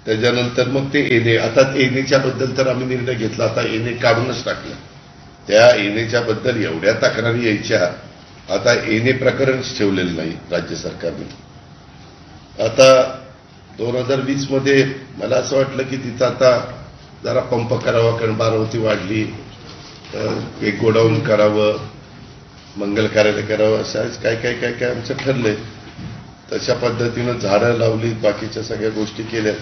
त्याच्यानंतर मग ते एनए, आता एनएच्या बद्दल तर आम्ही निर्णय घेतला, आता एनए काढूनच टाकलं. त्या एनएच्या बद्दल एवढ्या तक्रारी यायच्या, आता एनए प्रकरणच ठेवलेलं नाही राज्य सरकारने. आता 2020 मध्ये मला असं वाटलं की तिथं आता जरा पंप करावा, कारण बारामती वाढली, एक गोडाऊन करावं, मंगल कार्यालय करावं, असं काय काय काय काय आमचं ठरलंय. तशा पद्धतीनं झाडं लावली, बाकीच्या सगळ्या गोष्टी केल्या,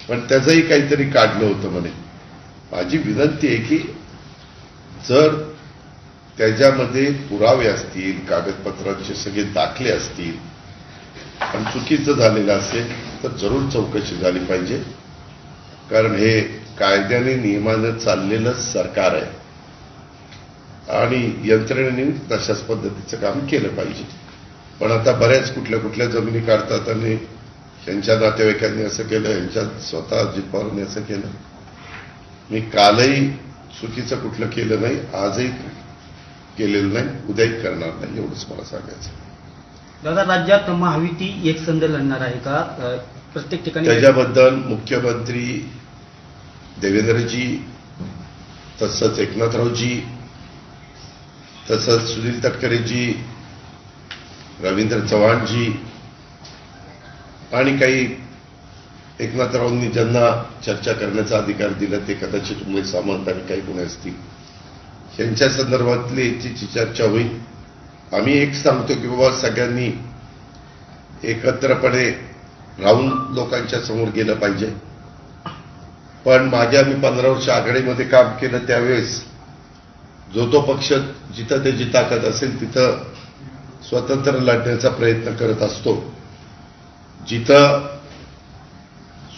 पण त्याचंही काहीतरी काढलं होतं म्हणे. माझी विनंती आहे की जर त्याच्यामध्ये पुरावे असतील, कागदपत्रांचे सगळे दाखले असतील, पण चुकीचं झालेलं असेल तर जरूर चौकशी झाली पाहिजे. कारण हे कायद्याने नियमानं चाललेलं सरकार आहे आणि यंत्रणेने तशाच पद्धतीचं काम केलं पाहिजे. पण आता बऱ्याच कुठल्या कुठल्या जमिनी काढतात आणि त्यांच्या नातेवाईकांनी असं केलं, यांच्या स्वतः अजित पवारांनी असं केलं. मी कालही चुकीचं कुठलं केलं नाही, आजही केलेलं नाही, उद्याही करणार नाही, एवढंच मला सांगायचं. दादा, राज्यात महायुती एकसंध लढणार आहे का? प्रत्येक ठिकाणी त्याच्याबद्दल मुख्यमंत्री देवेंद्रजी, तसंच एकनाथरावजी, तसंच सुनील तटकरेजी, रवींद्र चव्हाणजी आणि काही एकनाथरावांनी ज्यांना चर्चा करण्याचा अधिकार दिला ते कदाचित उमेश सामंत आणि काही कोणी असतील, यांच्या संदर्भातली याची चर्चा होईल. आम्ही एक सांगतो की बाबा सगळ्यांनी एकत्रपणे राहून लोकांच्या समोर गेलं पाहिजे. पण मागे आम्ही 15 वर्ष आघाडीमध्ये काम केलं त्यावेळेस जो तो पक्ष जिथं त्याची ताकद असेल तिथं स्वतंत्र लढण्याचा प्रयत्न करत असतो. जिथं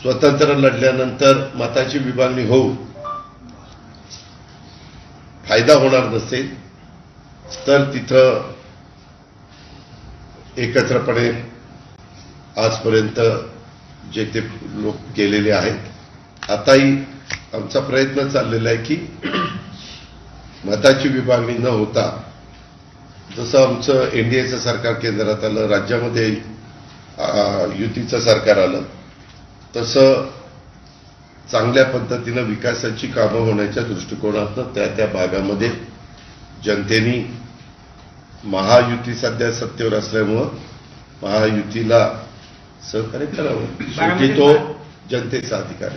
स्वतंत्र लढल्यानंतर मताची विभागणी होऊन फायदा होणार नसेल तर तिथं एकत्रपणे आजपर्यंत जे ते लोक गेलेले आहेत. आताही आमचा प्रयत्न चाललेला आहे की मताची विभागणी न होता, जसं आमचं एनडीएचं सरकार केंद्रात आलं, राज्यामध्ये युतीचं सरकार आलं, तसं चांगल्या पद्धतीनं विकासाची कामं होण्याच्या दृष्टिकोनातून त्या त्या भागामध्ये जनतेने महायुती सध्या सत्तेवर असल्यामुळं महायुतीला सहकार्य करावं. शेवटी तो जनतेचा अधिकार आहे.